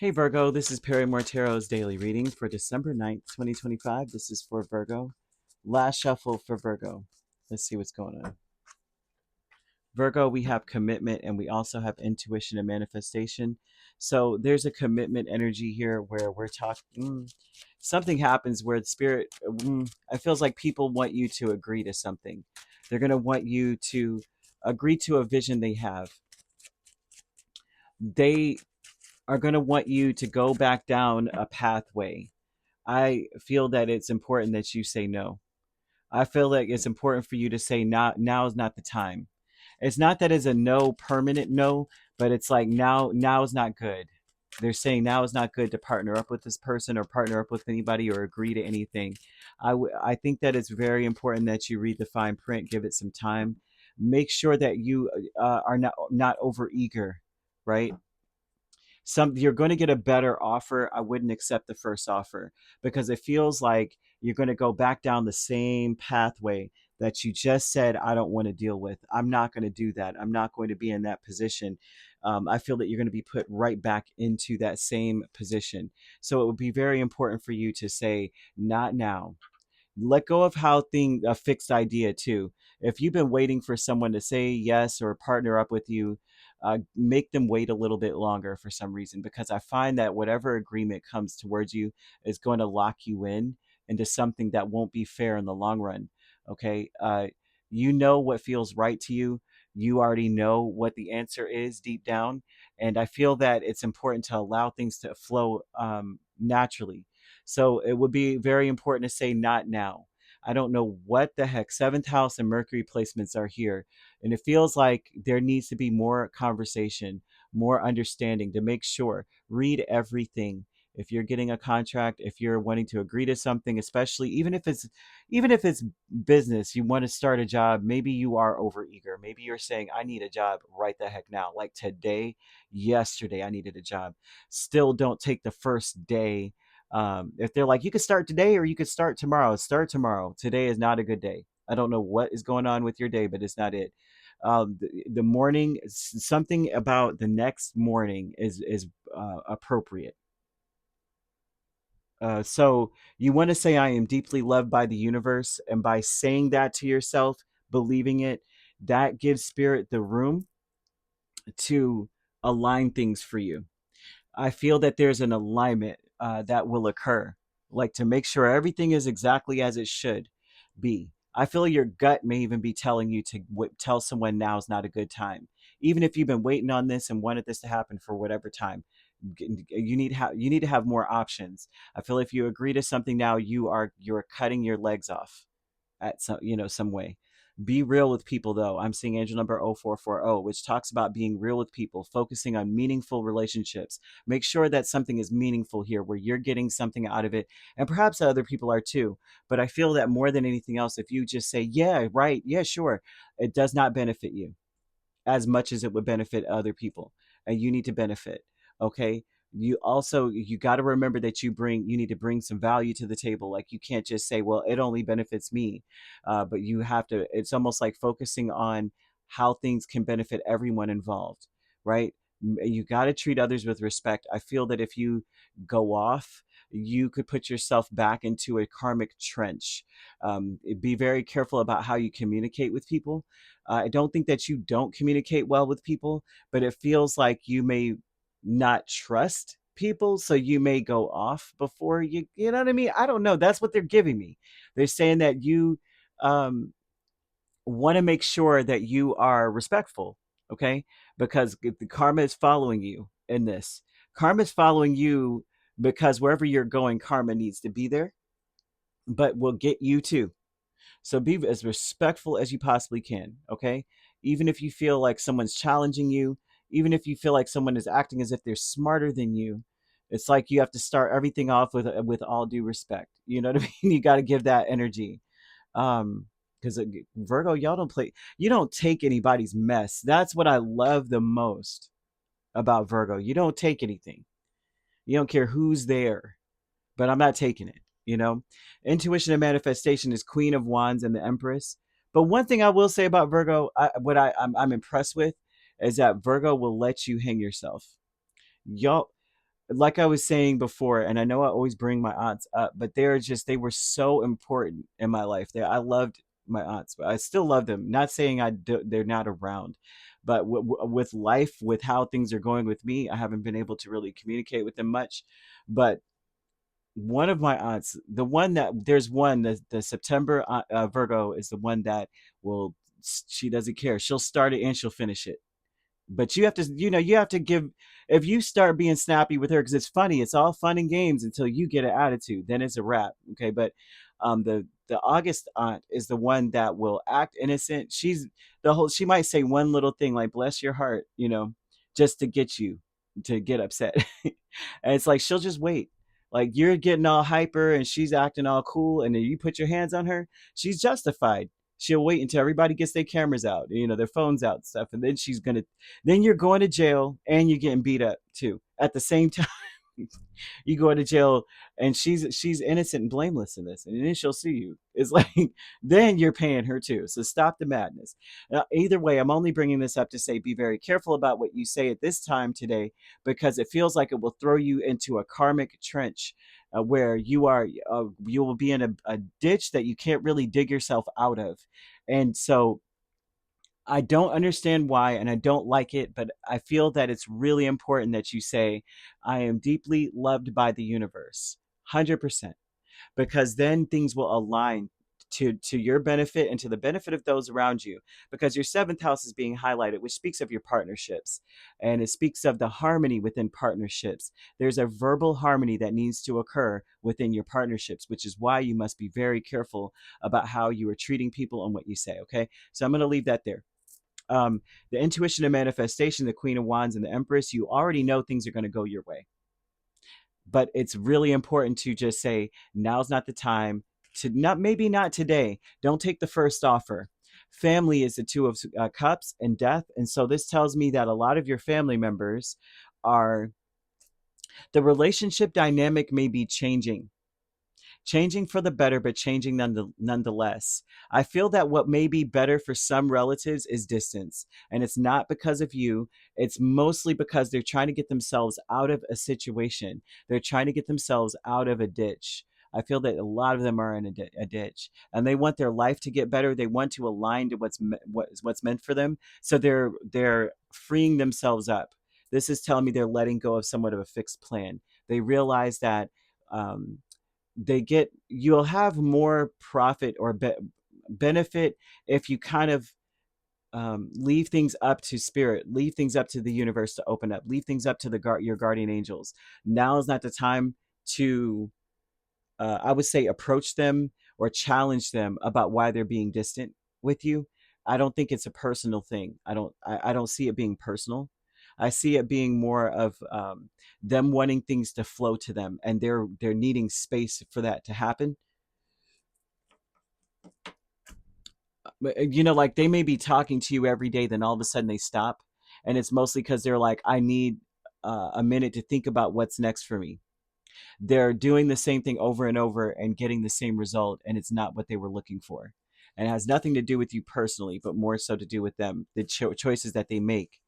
Hey Virgo, this is Perrymore Tarot's daily reading for December 9th, 2025. This is for Virgo. Last shuffle for Virgo. Let's see what's going on. Virgo, we have commitment and we also have intuition and manifestation. So there's a commitment energy here where we're talking. Something happens where the spirit, it feels like people want you to agree to something. They're going to want you to agree to a vision they have. They are going to want you to go back down a pathway. I feel that it's important that you say no. I feel like it's important for you to say now is not the time. It's not that it's a no permanent no, but it's like now is not good. They're saying now is not good to partner up with this person or partner up with anybody or agree to anything. I think that it's very important that you read the fine print, give it some time, make sure that you are not over eager, right? You're going to get a better offer. I wouldn't accept the first offer because it feels like you're going to go back down the same pathway that you just said I don't want to deal with. I'm not going to do that. I'm not going to be in that position. I feel that you're going to be put right back into that same position. So it would be very important for you to say not now. Let go of how a fixed idea too. If you've been waiting for someone to say yes or partner up with you, make them wait a little bit longer for some reason, because I find that whatever agreement comes towards you is going to lock you in into something that won't be fair in the long run. Okay. You know what feels right to you. You already know what the answer is deep down. And I feel that it's important to allow things to flow naturally. So it would be very important to say not now. I don't know what the heck. Seventh house and Mercury placements are here. And it feels like there needs to be more conversation, more understanding to make sure. Read everything. If you're getting a contract, if you're wanting to agree to something, especially even if it's business, you want to start a job, maybe you are overeager. Maybe you're saying, I need a job right the heck now. Like today, yesterday, I needed a job. Still don't take the first day. If they're like, you could start today or you could start tomorrow, start tomorrow. Today is not a good day. I don't know what is going on with your day, but it's not it. The morning, something about the next morning is appropriate. So you want to say, I am deeply loved by the universe. And by saying that to yourself, believing it, that gives spirit the room to align things for you. I feel that there's an alignment that will occur, like to make sure everything is exactly as it should be. I feel your gut may even be telling you to tell someone now is not a good time, even if you've been waiting on this and wanted this to happen for whatever time. You need to have more options. I feel if you agree to something now, you're cutting your legs off at some way. Be real with people though. I'm seeing angel number 0440, which talks about being real with people, focusing on meaningful relationships. Make sure that something is meaningful here where you're getting something out of it, and perhaps other people are too. But I feel that more than anything else, if you just say yeah, right, yeah, sure, it does not benefit you as much as it would benefit other people, and you need to benefit. Okay. You got to remember that you need to bring some value to the table. Like you can't just say, well, it only benefits me. But you have to, it's almost like focusing on how things can benefit everyone involved, right? You got to treat others with respect. I feel that if you go off, you could put yourself back into a karmic trench. Be very careful about how you communicate with people. I don't think that you don't communicate well with people, but it feels like you may not trust people, so you may go off before you know what I mean? I don't know. That's what they're giving me. They're saying that you um want to make sure that you are respectful, okay? Because the karma is following you in this. Karma is following you because wherever you're going, karma needs to be there, but will get you too. So be as respectful as you possibly can, okay? Even if you feel like someone's challenging you, even if you feel like someone is acting as if they're smarter than you, it's like you have to start everything off with all due respect. You know what I mean? You got to give that energy. Because Virgo, y'all don't play. You don't take anybody's mess. That's what I love the most about Virgo. You don't take anything. You don't care who's there, but I'm not taking it. You know, intuition and manifestation is Queen of Wands and the Empress. But one thing I will say about Virgo, I'm impressed with, is that Virgo will let you hang yourself. Y'all, like I was saying before, and I know I always bring my aunts up, but they were so important in my life. I loved my aunts, but I still love them. Not saying they're not around, but with life, with how things are going with me, I haven't been able to really communicate with them much. But one of my aunts, the one that there's one, the September Virgo is the one that will, she doesn't care. She'll start it and she'll finish it, but you have to, you have to give, if you start being snappy with her, because it's funny, it's all fun and games until you get an attitude, then it's a wrap. Okay, but the August aunt is the one that will act innocent. She's the whole, she might say one little thing like bless your heart, just to get you to get upset. And it's like she'll just wait, like you're getting all hyper and she's acting all cool, and then you put your hands on her, she's justified. She'll wait until everybody gets their cameras out, their phones out and stuff, and then then you're going to jail and you're getting beat up too at the same time. You go to jail and she's innocent and blameless in this, and then she'll sue you. It's like then you're paying her too. So stop the madness. Either way, I'm only bringing this up to say be very careful about what you say at this time today, because it feels like it will throw you into a karmic trench, where you will be in a ditch that you can't really dig yourself out of. And so I don't understand why, and I don't like it, but I feel that it's really important that you say, I am deeply loved by the universe, 100%, because then things will align to your benefit and to the benefit of those around you, because your seventh house is being highlighted, which speaks of your partnerships, and it speaks of the harmony within partnerships. There's a verbal harmony that needs to occur within your partnerships, which is why you must be very careful about how you are treating people and what you say. Okay, so I'm going to leave that there. The intuition and manifestation, the Queen of Wands and the Empress, you already know things are going to go your way. But it's really important to just say, now's not the time to, not, maybe not today. Don't take the first offer. Family is the Two of Cups and death. And so this tells me that a lot of your family members are, the relationship dynamic may be changing for the better, but changing nonetheless. I feel that what may be better for some relatives is distance. And it's not because of you, it's mostly because they're trying to get themselves out of a situation. They're trying to get themselves out of a ditch. I feel that a lot of them are in a ditch, and they want their life to get better. They want to align to what's meant for them. So they're freeing themselves up. This is telling me they're letting go of somewhat of a fixed plan. They realize that um, you'll have more profit or benefit if you kind of leave things up to spirit, leave things up to the universe to open up, leave things up to your guardian angels. Now is not the time to, I would say, approach them or challenge them about why they're being distant with you. I don't think it's a personal thing. I don't see it being personal. I see it being more of them wanting things to flow to them, and they're needing space for that to happen. But, like they may be talking to you every day, then all of a sudden they stop, and it's mostly because they're like, I need a minute to think about what's next for me. They're doing the same thing over and over and getting the same result, and it's not what they were looking for. And it has nothing to do with you personally, but more so to do with them, the choices that they make.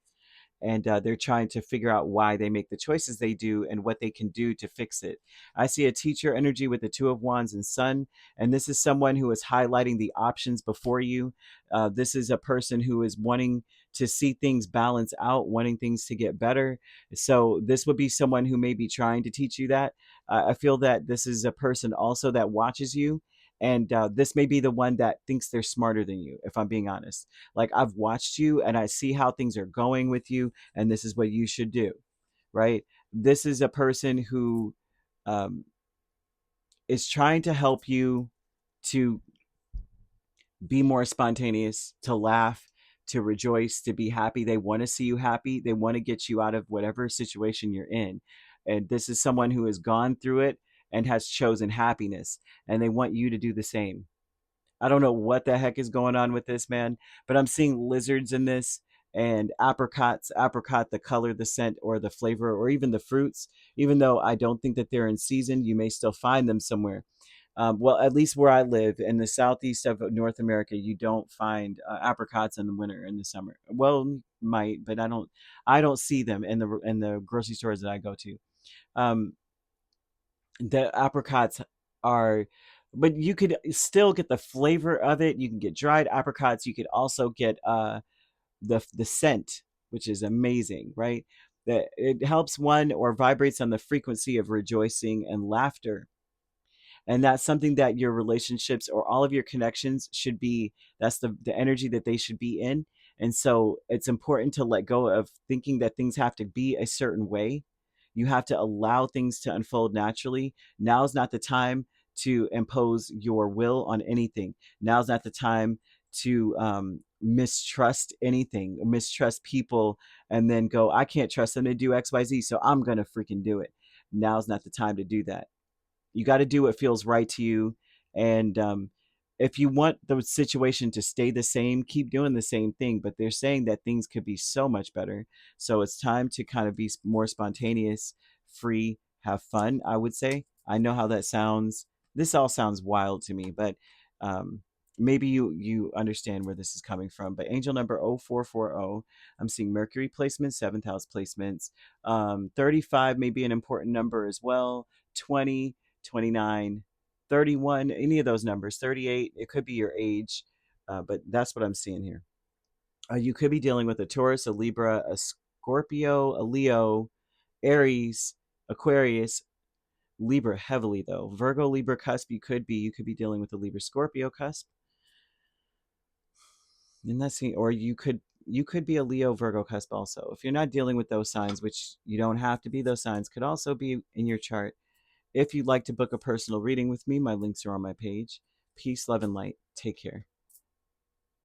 And they're trying to figure out why they make the choices they do and what they can do to fix it. I see a teacher energy with the Two of Wands and Sun, and this is someone who is highlighting the options before you. This is a person who is wanting to see things balance out, wanting things to get better. So this would be someone who may be trying to teach you that. I feel that this is a person also that watches you, and this may be the one that thinks they're smarter than you, if I'm being honest. Like, I've watched you and I see how things are going with you, and this is what you should do, right? This is a person who um, is trying to help you to be more spontaneous, to laugh, to rejoice, to be happy. They want to see you happy. They want to get you out of whatever situation you're in. And this is someone who has gone through it and has chosen happiness, and they want you to do the same. I don't know what the heck is going on with this, man, but I'm seeing lizards in this, and apricots, apricot, the color, the scent, or the flavor, or even the fruits. Even though I don't think that they're in season, you may still find them somewhere. Well, at least where I live in the southeast of North America, you don't find apricots in the winter, in the summer. Well, might, but I don't see them in the grocery stores that I go to. Um, the apricots are, but you could still get the flavor of it. You can get dried apricots. You could also get the scent, which is amazing, right? That it helps one or vibrates on the frequency of rejoicing and laughter. And that's something that your relationships or all of your connections should be. That's the energy that they should be in. And so it's important to let go of thinking that things have to be a certain way. You have to allow things to unfold naturally. Now's not the time to impose your will on anything. Now's not the time to mistrust anything, mistrust people, and then go, I can't trust them to do XYZ, so I'm going to freaking do it. Now's not the time to do that. You got to do what feels right to you. And if you want the situation to stay the same, keep doing the same thing. But they're saying that things could be so much better. So it's time to kind of be more spontaneous, free, have fun, I would say. I know how that sounds. This all sounds wild to me, but um, maybe you understand where this is coming from. But angel number 0440, I'm seeing Mercury placements, seventh house placements. 35 may be an important number as well. 20, 29, 31, any of those numbers, 38, it could be your age, but that's what I'm seeing here. You could be dealing with a Taurus, a Libra, a Scorpio, a Leo, Aries, Aquarius, Libra heavily though. Virgo, Libra cusp, you could be dealing with a Libra Scorpio cusp. And that's or you could be a Leo Virgo cusp also. If you're not dealing with those signs, which you don't have to be, those signs could also be in your chart. If you'd like to book a personal reading with me, my links are on my page. Peace, love, and light. Take care.